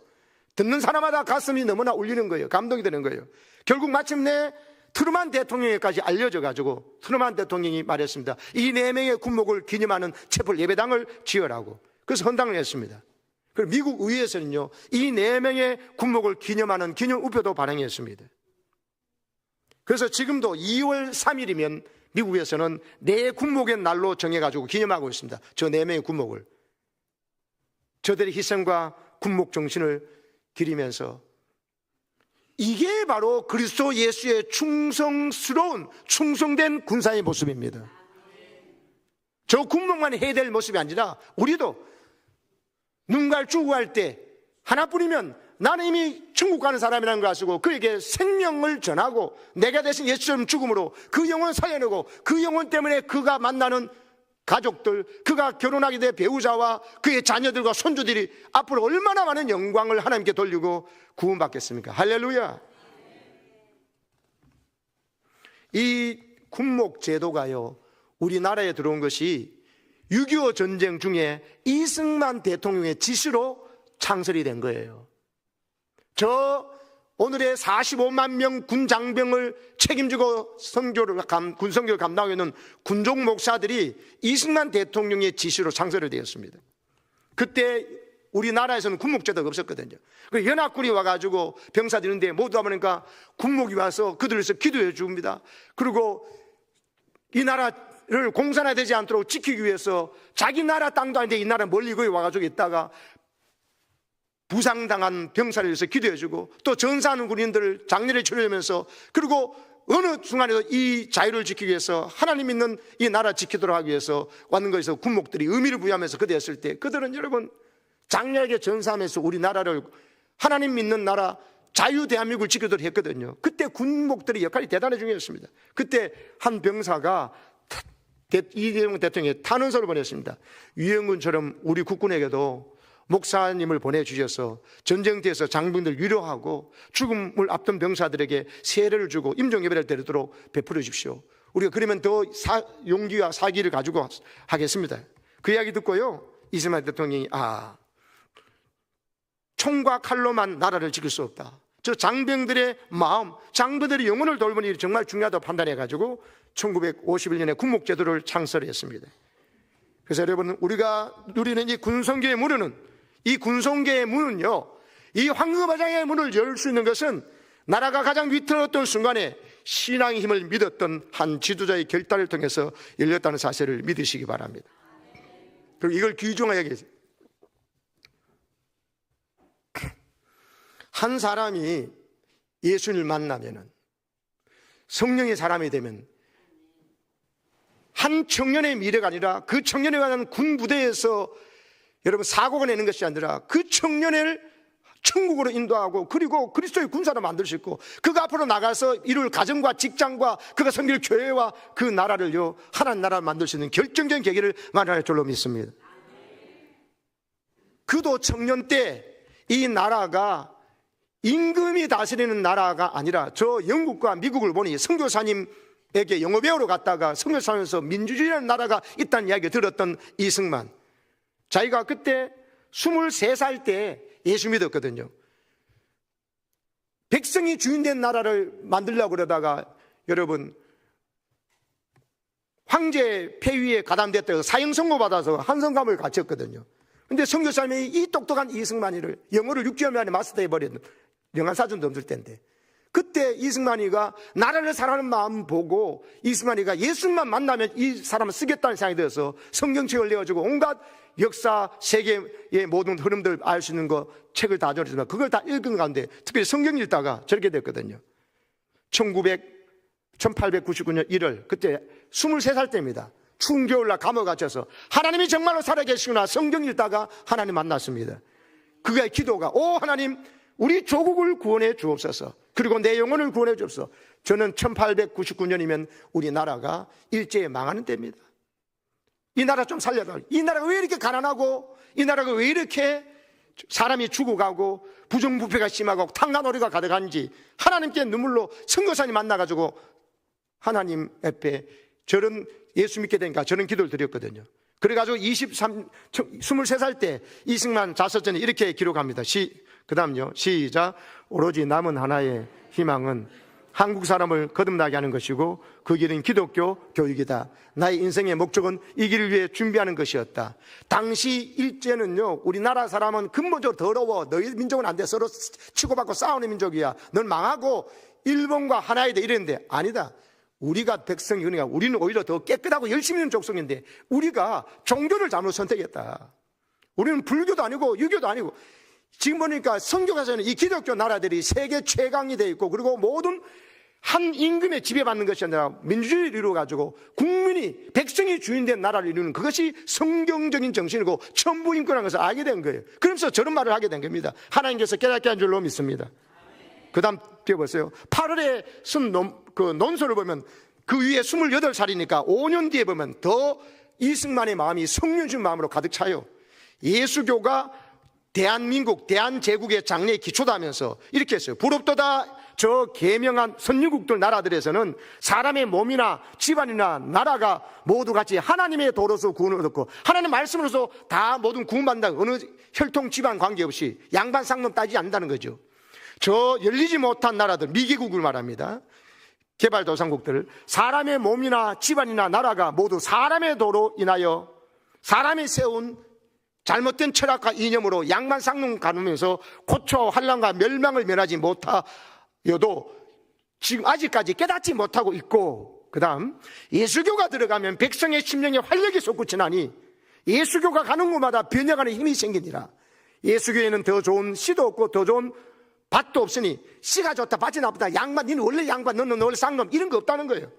듣는 사람마다 가슴이 너무나 울리는 거예요. 감동이 되는 거예요. 결국 마침내 트루만 대통령에까지 알려져 가지고 트루만 대통령이 말했습니다. 이 4명의 군목을 기념하는 촛불 예배당을 지으라고. 그래서 헌당을 했습니다. 그리고 미국 의회에서는요, 이 4명의 군목을 기념하는 기념 우표도 발행했습니다. 그래서 지금도 2월 3일이면 미국에서는 4군목의 날로 정해가지고 기념하고 있습니다. 저 4명의 군목을. 저들의 희생과 군목 정신을 기리면서, 이게 바로 그리스도 예수의 충성된 군사의 모습입니다. 저 군목만 해야 될 모습이 아니라 우리도 누군가를 죽어갈 때 하나뿐이면 나는 이미 천국 가는 사람이라는 걸 아시고 그에게 생명을 전하고 내가 대신 예수처럼 죽음으로 그 영혼을 살려내고, 그 영혼 때문에 그가 만나는 가족들, 그가 결혼하게 될 배우자와 그의 자녀들과 손주들이 앞으로 얼마나 많은 영광을 하나님께 돌리고 구원받겠습니까? 할렐루야. 이 군목 제도가요, 우리나라에 들어온 것이 6.25 전쟁 중에 이승만 대통령의 지시로 창설이 된 거예요. 오늘의 45만 명 군 장병을 책임지고 군 선교를 감당하고 있는 군종 목사들이 이승만 대통령의 지시로 창설이 되었습니다. 그때 우리나라에서는 군목제도가 없었거든요. 그 연합군이 와가지고 병사들이 있는데 모두 와보니까 군목이 와서 그들을 위해서 기도해 줍니다. 그리고 이 나라를 공산화되지 않도록 지키기 위해서 자기 나라 땅도 아닌데 이 나라 멀리 거기 와가지고 있다가 부상당한 병사를 위해서 기도해주고 또 전사하는 군인들을 장례를 치르면서 그리고 어느 순간에도 이 자유를 지키기 위해서 하나님 믿는 이 나라 지키도록 하기 위해서 왔는 것에서 군목들이 의미를 부여하면서 그대했을 때 그들은 여러분 장렬하게 전사하면서 우리나라를 하나님 믿는 나라 자유 대한민국을 지키도록 했거든요. 그때 군목들의 역할이 대단히 중요했습니다. 그때 한 병사가 이재명 대통령에 탄원서를 보냈습니다. 유영군처럼 우리 국군에게도 목사님을 보내주셔서 전쟁터에서 장병들 위로하고 죽음을 앞둔 병사들에게 세례를 주고 임종예배를 드리도록 베풀어 주십시오. 우리가 그러면 더 용기와 사기를 가지고 하겠습니다. 그 이야기 듣고요, 이승만 대통령이 총과 칼로만 나라를 지킬 수 없다. 저 장병들의 마음, 장병들의 영혼을 돌보는 일이 정말 중요하다고 판단해가지고 1951년에 군목제도를 창설했습니다. 그래서 여러분, 우리가 누리는 이 군성교의 문은 이 군성교의 문은요, 이 황금화장의 문을 열 수 있는 것은 나라가 가장 위태로웠던 순간에 신앙의 힘을 믿었던 한 지도자의 결단을 통해서 열렸다는 사실을 믿으시기 바랍니다. 그리고 이걸 귀중하게 여기세요. 한 사람이 예수님을 만나면은 성령의 사람이 되면 한 청년의 미래가 아니라 그 청년에 관한 군 부대에서 여러분 사고가 내는 것이 아니라 그 청년을 천국으로 인도하고 그리고 그리스도의 군사로 만들 수 있고 그가 앞으로 나가서 이룰 가정과 직장과 그가 섬길 교회와 그 나라를요 하나님 나라를 만들 수 있는 결정적인 계기를 마련할 줄로 믿습니다. 그도 청년 때 이 나라가 임금이 다스리는 나라가 아니라 저 영국과 미국을 보니 선교사님에게 영어 배우러 갔다가 선교사면서 민주주의라는 나라가 있다는 이야기 들었던 이승만, 자기가 그때 23살 때 예수 믿었거든요. 백성이 주인된 나라를 만들려고 그러다가 여러분 황제 폐위에 가담됐다고 사형 선고받아서 한성감을 갇혔거든요. 근데 선교사님이 이 똑똑한 이승만이를 영어를 6개월 만에 마스터해버렸는 영안사전도 없을 때인데 그때 이승만이가 나라를 사랑하는 마음 보고 이승만이가 예수만 만나면 이 사람을 쓰겠다는 생각이 들어서 성경책을 내어주고 온갖 역사 세계의 모든 흐름들 알 수 있는 거 책을 다 줘주지만 그걸 다 읽은 가운데 특별히 성경 읽다가 저렇게 됐거든요. 1899년 1월 그때 23살 때입니다. 추운 겨울날 감옥에 갇혀서 하나님이 정말로 살아계시구나 성경 읽다가 하나님 만났습니다. 그의 기도가 오 하나님 우리 조국을 구원해 주옵소서 그리고 내 영혼을 구원해 주옵소서. 저는 1899년이면 우리나라가 일제에 망하는 때입니다. 이 나라 좀 살려달라. 이 나라가 왜 이렇게 가난하고 이 나라가 왜 이렇게 사람이 죽어가고 부정부패가 심하고 탕간오리가 가득한지 하나님께 눈물로 선교사님 만나가지고 하나님 앞에 저런 예수 믿게 되니까 저는 기도를 드렸거든요. 그래가지고 23살 때 이승만 자서전에 이렇게 기록합니다. 그 다음요 시작. 오로지 남은 하나의 희망은 한국 사람을 거듭나게 하는 것이고 그 길은 기독교 교육이다. 나의 인생의 목적은 이 길을 위해 준비하는 것이었다. 당시 일제는요 우리나라 사람은 근본적으로 더러워. 너희 민족은 안 돼. 서로 치고받고 싸우는 민족이야. 넌 망하고 일본과 하나야 돼 이랬는데 아니다. 우리가 백성이 그러니까 우리는 오히려 더 깨끗하고 열심히 있는 족속인데 우리가 종교를 잘못 선택했다. 우리는 불교도 아니고 유교도 아니고 지금 보니까 선교가서는 이 기독교 나라들이 세계 최강이 되어 있고 그리고 모든 한 임금에 지배받는 것이 아니라 민주주의를 이루어가지고 국민이 백성이 주인된 나라를 이루는 그것이 성경적인 정신이고 천부인권이라는 것을 알게 된 거예요. 그러면서 저런 말을 하게 된 겁니다. 하나님께서 깨닫게 한 줄로 믿습니다. 그 다음 띄워보세요. 8월에 쓴 논서를 보면 그 위에 28살이니까 5년 뒤에 보면 더 이승만의 마음이 성령주의 마음으로 가득 차요. 예수교가 대한민국, 대한제국의 장래의 기초다 하면서 이렇게 했어요. 부럽도다 저 계명한 선진국들 나라들에서는 사람의 몸이나 집안이나 나라가 모두 같이 하나님의 도로서 구원을 얻었고 하나님의 말씀으로서 다 모든 구원받는다. 어느 혈통 집안 관계없이 양반 상놈 따지지 않는다는 거죠. 저 열리지 못한 나라들, 미개국을 말합니다. 개발도상국들, 사람의 몸이나 집안이나 나라가 모두 사람의 도로 인하여 사람이 세운 잘못된 철학과 이념으로 양만 상弄가누면서 고초와 환난과 멸망을 면하지 못하여도 지금 아직까지 깨닫지 못하고 있고, 그 다음 예수교가 들어가면 백성의 심령에 활력이 솟구치나니 예수교가 가는 곳마다 변혁하는 힘이 생기니라. 예수교에는 더 좋은 씨도 없고 더 좋은 밭도 없으니 씨가 좋다 밭이 나쁘다, 양반 너는 원래 양반 너는 원래 쌍놈, 이런 거 없다는 거예요.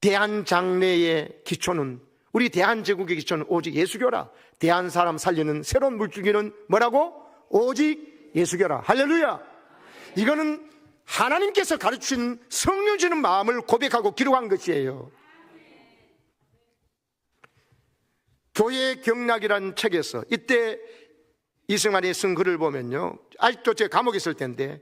대한장래의 기초는, 우리 대한제국의 기초는 오직 예수교라. 대한 사람 살리는 새로운 물줄기는 뭐라고? 오직 예수교라. 할렐루야. 이거는 하나님께서 가르치신 성령 주는 마음을 고백하고 기록한 것이에요. 교회의 경락이라는 책에서 이때 이승만이 쓴 글을 보면요, 아직도 제 감옥에 있을 텐데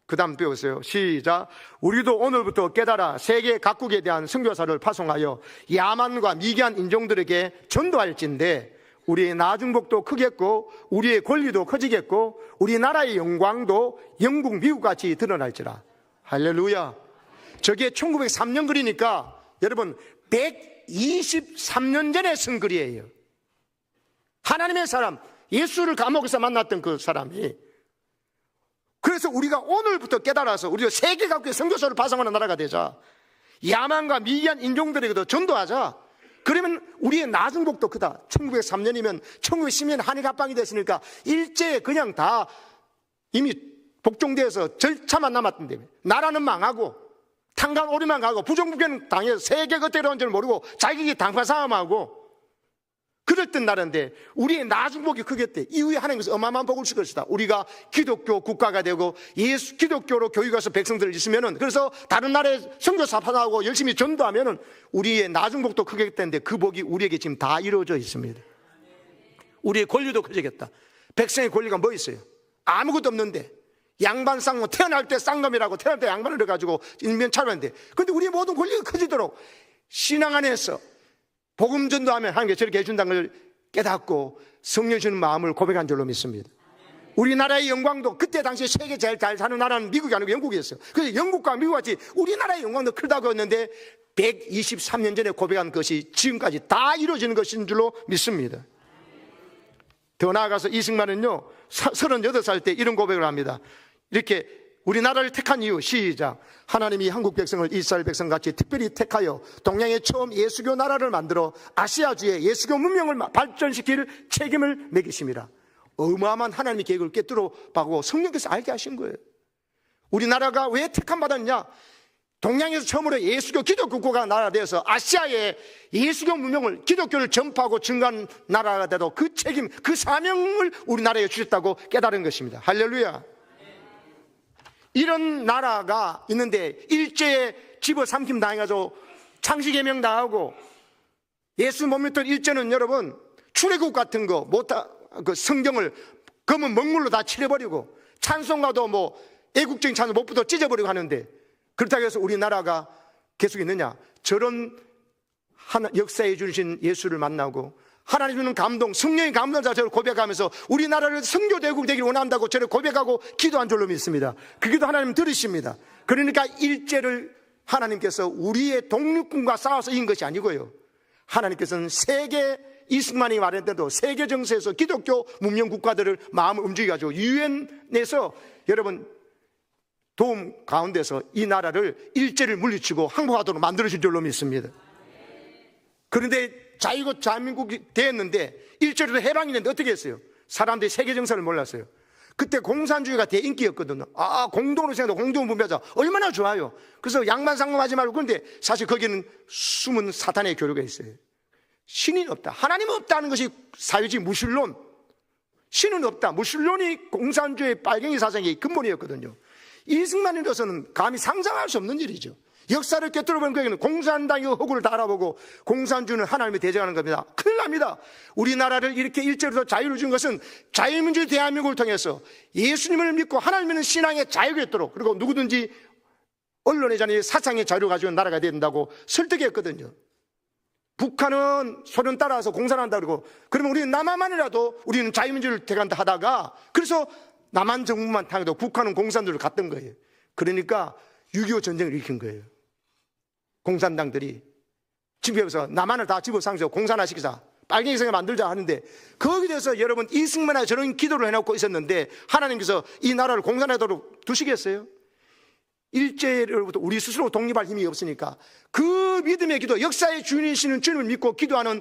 그 다음 배우세요. 시작. 우리도 오늘부터 깨달아 세계 각국에 대한 선교사를 파송하여 야만과 미개한 인종들에게 전도할진대 우리의 나중복도 크겠고 우리의 권리도 커지겠고 우리나라의 영광도 영국, 미국같이 드러날지라. 할렐루야. 저게 1903년 글이니까 여러분 123년 전에 쓴 글이에요. 하나님의 사람, 예수를 감옥에서 만났던 그 사람이. 그래서 우리가 오늘부터 깨달아서 우리가 세계 각국의 선교사를 파송하는 나라가 되자, 야만과 미개한 인종들에게도 전도하자. 그러면 우리의 나중복도 크다. 1903년이면 1910년 한일 합방이 됐으니까 일제에 그냥 다 이미 복종돼서 절차만 남았던데 나라는 망하고 탄간 오리만 가고 부정부견 당해서 세계가 어떻게 되는 줄 모르고 자기가 당파 싸움하고 그랬던 나라인데 우리의 나중복이 크겠대. 이후에 하나님께서 어마어마한 복을 줄 것이다. 우리가 기독교 국가가 되고 예수 기독교로 교육해서 백성들을 있으면은, 그래서 다른 나라에 선교사 파송하고 열심히 전도하면은 우리의 나중복도 크겠다는데 그 복이 우리에게 지금 다 이루어져 있습니다. 우리의 권리도 커지겠다. 백성의 권리가 뭐 있어요? 아무것도 없는데 양반 쌍놈, 태어날 때 쌍놈이라고 태어날 때 양반을 해가지고 인면 차렸는데, 근데 우리의 모든 권리가 커지도록 신앙 안에서 복음 전도하면 하나님께서 저렇게 해준다는 걸 깨닫고 성령 주는 마음을 고백한 줄로 믿습니다. 우리나라의 영광도, 그때 당시에 세계 제일 잘 사는 나라는 미국이 아니고 영국이었어요. 그래서 영국과 미국같이 우리나라의 영광도 크다고 했는데 123년 전에 고백한 것이 지금까지 다 이루어지는 것인 줄로 믿습니다. 더 나아가서 이승만은요 38살 때 이런 고백을 합니다. 이렇게 우리나라를 택한 이유, 시작. 하나님이 한국 백성을 이스라엘 백성같이 특별히 택하여 동양에 처음 예수교 나라를 만들어 아시아주의 예수교 문명을 발전시킬 책임을 매기심이라. 어마어마한 하나님의 계획을 꿰뚫어 봐고 성령께서 알게 하신 거예요. 우리나라가 왜 택함 받았냐? 동양에서 처음으로 예수교 기독교 국가가 나라가 되어서 아시아에 예수교 문명을, 기독교를 전파하고 증가한 나라가 돼도 그 책임, 그 사명을 우리나라에 주셨다고 깨달은 것입니다. 할렐루야. 이런 나라가 있는데 일제에 집어삼킴 당해가지고 창시개명 당하고, 예수 못 믿던 일제는 여러분 출애굽 같은 거 못하, 그 성경을 검은 먹물로 다 칠해버리고 찬송가도 뭐 애국적인 찬송 못부터 찢어버리고 하는데, 그렇다고 해서 우리나라가 계속 있느냐? 저런 역사해 주신 예수를 만나고 하나님 주는 감동, 성령의 감동 자체를 고백하면서 우리나라를 선교대국 되기를 원한다고 저를 고백하고 기도한 줄로 믿습니다. 그 기도 하나님 들으십니다. 그러니까 일제를 하나님께서 우리의 독립군과 싸워서 이긴 것이 아니고요, 하나님께서는 세계, 이승만이 말했는데도 세계 정세에서 기독교 문명 국가들을 마음을 움직여가지고 유엔에서 여러분 도움 가운데서 이 나라를 일제를 물리치고 항복하도록 만들어진 줄로 믿습니다. 그런데 자유국 대한민국이 되었는데 일제로도 해방이 됐는데 어떻게 했어요? 사람들이 세계 정세를 몰랐어요. 그때 공산주의가 대인기였거든요. 공동으로 생각하고 공동분배하자, 얼마나 좋아요. 그래서 양반상금하지 말고. 그런데 사실 거기는 숨은 사탄의 교류가 있어요. 신이 없다, 하나님은 없다는 것이 사회주의 무신론, 신은 없다, 무신론이 공산주의 빨갱이 사상의 근본이었거든요. 이승만으로서는 감히 상상할 수 없는 일이죠. 역사를 꿰뚫어보는 거에는 공산당이 허구를 다 알아보고 공산주의는 하나님을 대적하는 겁니다. 큰일 납니다. 우리나라를 이렇게 일제로서 자유를 준 것은 자유민주주의 대한민국을 통해서 예수님을 믿고 하나님 믿는 신앙의 자유가 있도록, 그리고 누구든지 언론의 자유, 사상의 자유를 가지고 나라가 된다고 설득했거든요. 북한은 소련 따라서 공산한다 그러고, 그러면 우리는 남한만이라도 우리는 자유민주를 대간다 하다가, 그래서 남한 정부만 당해도 북한은 공산주의를 갔던 거예요. 그러니까 6.25 전쟁을 일으킨 거예요. 공산당들이 집에서 남한을 다 집어삼켜서 공산화시키자, 빨갱이성을 만들자 하는데, 거기에 대해서 여러분 이승만이 저런 기도를 해놓고 있었는데 하나님께서 이 나라를 공산화하도록 두시겠어요? 일제로부터 우리 스스로 독립할 힘이 없으니까 그 믿음의 기도, 역사의 주인이시는 주님을 믿고 기도하는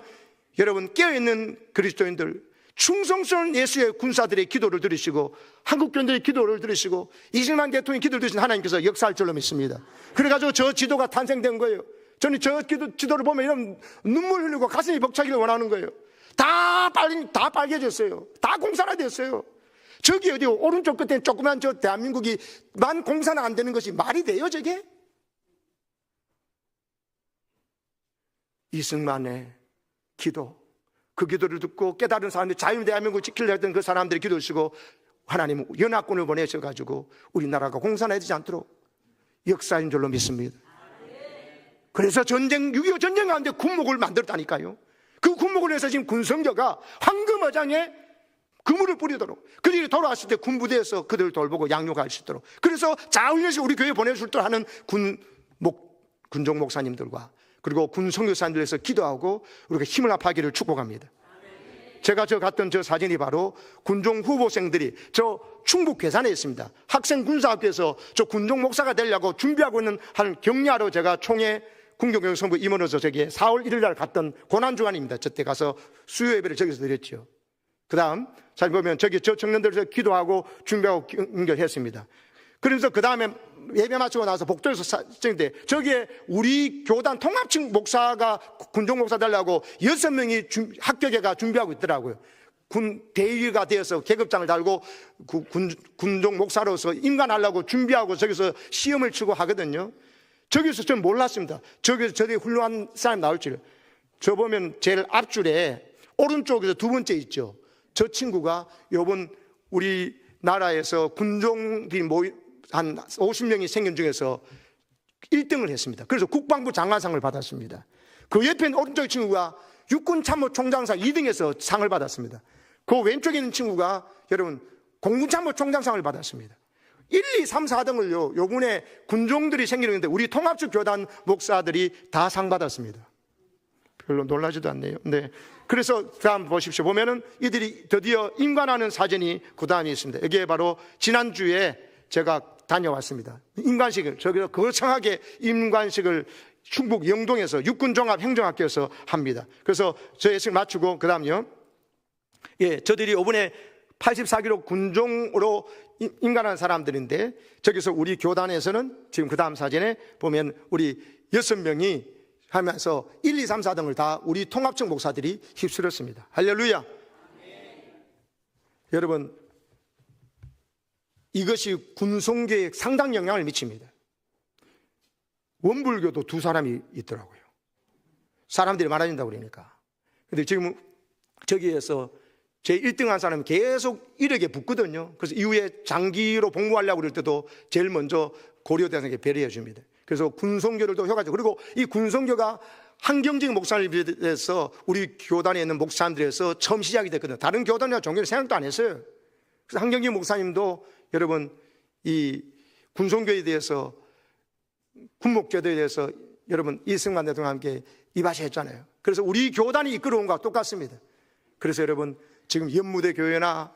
여러분 깨어있는 그리스도인들, 충성스러운 예수의 군사들의 기도를 들으시고 한국교인들의 기도를 들으시고 이승만 대통령의 기도를 들으신 하나님께서 역사할 줄로 믿습니다. 그래가지고 저 지도가 탄생된 거예요. 저는 저 지도를 보면 이런 눈물 흘리고 가슴이 벅차기를 원하는 거예요. 다 빨개졌어요. 다 공산화됐어요. 저기 어디 오른쪽 끝에 조그만 저 대한민국이 만 공산화 안 되는 것이 말이 돼요, 저게? 이승만의 기도, 그 기도를 듣고 깨달은 사람들이 자유 대한민국을 지키려 했던 그 사람들이 기도를 쓰고 하나님은 연합군을 보내셔가지고 우리나라가 공산화되지 않도록 역사인 줄로 믿습니다. 그래서 6.25 전쟁 가운데 군목을 만들었다니까요. 그 군목을 해서 지금 군성교가 황금어장에 그물을 뿌리도록, 그들이 돌아왔을 때 군부대에서 그들을 돌보고 양육할 수 있도록, 그래서 자훈련식 우리 교회에 보내줄 하는 군종 목사님들과 그리고 군 선교사님들에서 기도하고 우리가 힘을 합하기를 축복합니다. 제가 갔던 저 사진이 바로 군종 후보생들이 저 충북 괴산에 있습니다. 학생 군사학교에서 저 군종 목사가 되려고 준비하고 있는 한 격려하러 제가 총회 군경교육성부 임원으로서 저기 4월 1일 날 갔던 고난주간입니다. 저때 가서 수요 예배를 저기서 드렸죠. 그 다음 잘 보면 저기 저 청년들에서 기도하고 준비하고 연결했습니다. 그러면서 그 다음에 예배 마치고 나서 복도에서 찍는데 저기에 우리 교단 통합층 목사가 군종 목사 되려고 6명이 합격해가 준비하고 있더라고요. 군 대위가 되어서 계급장을 달고 군종 목사로서 임관하려고 준비하고 저기서 시험을 치고 하거든요. 저기서 전 몰랐습니다. 저기서 저기 훌륭한 사람이 나올 줄. 저 보면 제일 앞줄에 오른쪽에서 두 번째 있죠. 저 친구가 요번 우리나라에서 군종들이 한 50명이 생긴 중에서 1등을 했습니다. 그래서 국방부 장관상을 받았습니다. 그 옆에 오른쪽 친구가 육군참모총장상 2등에서 상을 받았습니다. 그 왼쪽에 있는 친구가 여러분 공군참모총장상을 받았습니다. 1, 2, 3, 4등을요 요번에 군종들이 생기는데 우리 통합적 교단 목사들이 다 상 받았습니다. 별로 놀라지도 않네요. 네. 그래서 다음 보십시오. 보면은 이들이 드디어 임관하는 사진이 그 다음에 있습니다. 여기에 바로 지난주에 제가 다녀왔습니다. 임관식을, 저기서 거창하게 임관식을 충북 영동에서 육군종합행정학교에서 합니다. 그래서 저 예식 마치고, 그 다음요. 예, 저들이 이번에 84기로 군종으로 임관한 사람들인데, 저기서 우리 교단에서는 지금 그 다음 사진에 보면 우리 6명이 하면서 1, 2, 3, 4등을 다 우리 통합청 목사들이 휩쓸었습니다. 할렐루야. 여러분, 이것이 군성교에 상당 영향을 미칩니다. 원불교도 두 사람이 있더라고요. 사람들이 많아진다고 그러니까. 근데 지금 저기에서 제 1등 한 사람이 계속 이력에 붙거든요. 그래서 이후에 장기로 복무하려고 그럴 때도 제일 먼저 고려대상에 배려해 줍니다. 그래서 군성교들도 효과적. 그리고 이 군성교가 한경직 목사님에 비해서 우리 교단에 있는 목사님들에서 처음 시작이 됐거든요. 다른 교단이나 종교를 생각도 안 했어요. 그래서 한경직 목사님도 여러분 이 군성교에 대해서 군목교도에 대해서 여러분 이승만 대통령과 함께 입하셨잖아요. 그래서 우리 교단이 이끌어온 것과 똑같습니다. 그래서 여러분 지금 연무대 교회나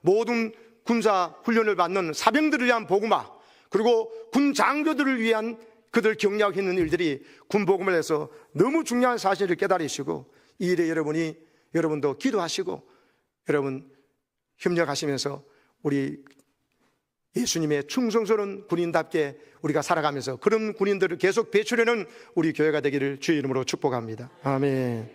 모든 군사 훈련을 받는 사병들을 위한 복음화, 그리고 군 장교들을 위한 그들 격려하는 일들이 군복음을 해서 너무 중요한 사실을 깨달으시고, 이 일에 여러분도 기도하시고 여러분 협력하시면서 우리 예수님의 충성스러운 군인답게 우리가 살아가면서 그런 군인들을 계속 배출하는 우리 교회가 되기를 주의 이름으로 축복합니다. 아멘.